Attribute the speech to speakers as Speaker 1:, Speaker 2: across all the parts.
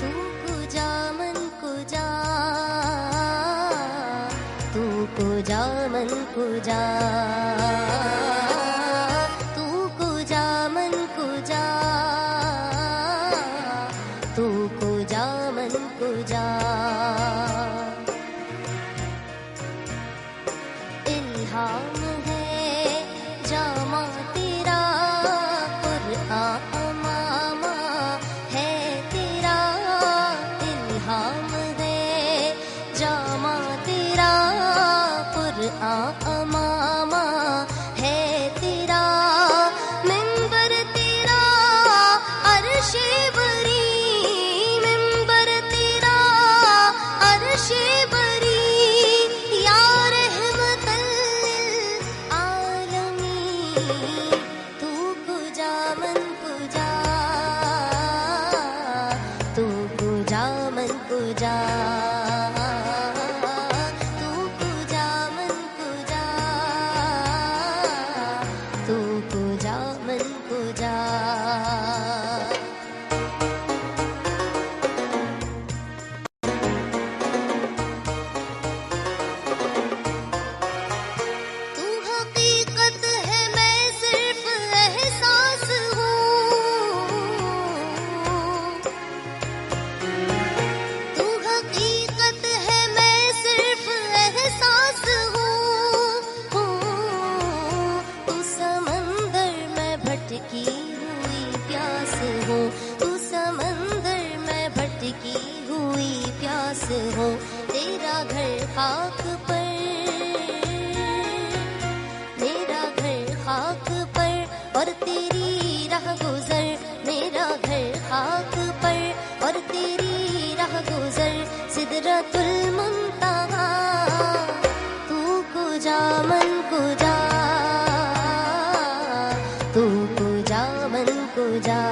Speaker 1: तू कुजा मन कुजा, तू कुजा मन कुजा, तू कुजा मन कुजा, तू कुजा मन कुजा। इल्हाम है जामा तेरा, कुरआन अमामा है तेरा। इल्हाम है जामा तेरा, कुरआन अमामा है तेरा। मिंबर तेरा अर्शे बरी, मिंबर तेरा अर्शे बरी। या रहमतल आलमीन, तू कुजा मन कुजा, तू कुजा मन कुजा, तू कुजा मन कुजा, तू कुजा मन कुजा। तू हकीकत है मैं सिर्फ एहसास हूँ, तू हकीकत है मैं सिर्फ एहसास हूँ। तू समंदर में भटकी हुई प्यास हो, तू समंदर में भटकी हुई प्यास हो। तेरा घर खाक पर, मेरा घर खाक पर और तेरी राह गुजर। मेरा घर खाक पर और तेरी राह गुजर। सिदरतुल मुंतहा, तू कुजा मन कुजा, तू कुजा मन कुजा,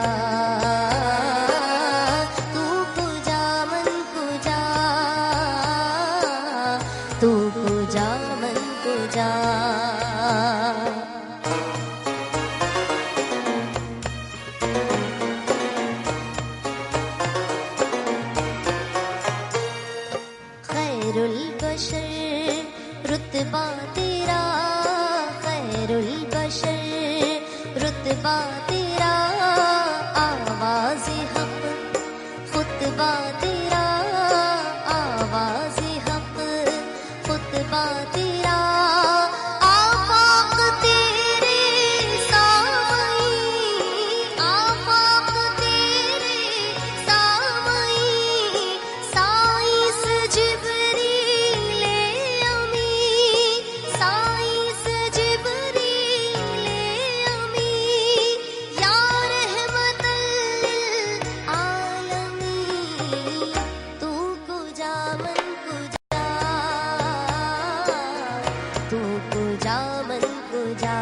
Speaker 1: तू कुजा मन कुजा, तू कुजा मन कुजा। खैरुल बशर रुतबा तेरा, खैरुल बशर रुतबा तेरा। आवाज़ हक खुतबा तेरा, आवाज़ हक खुतबा तेरा। आफाक तेरे सामई, आफाक तेरे सामई। साइस जिब्रील अमी, साइस जिब्रील अमी। या रहमतल आलमीन, तू कुजा मन कुजा, तू कुजा मन कुजा।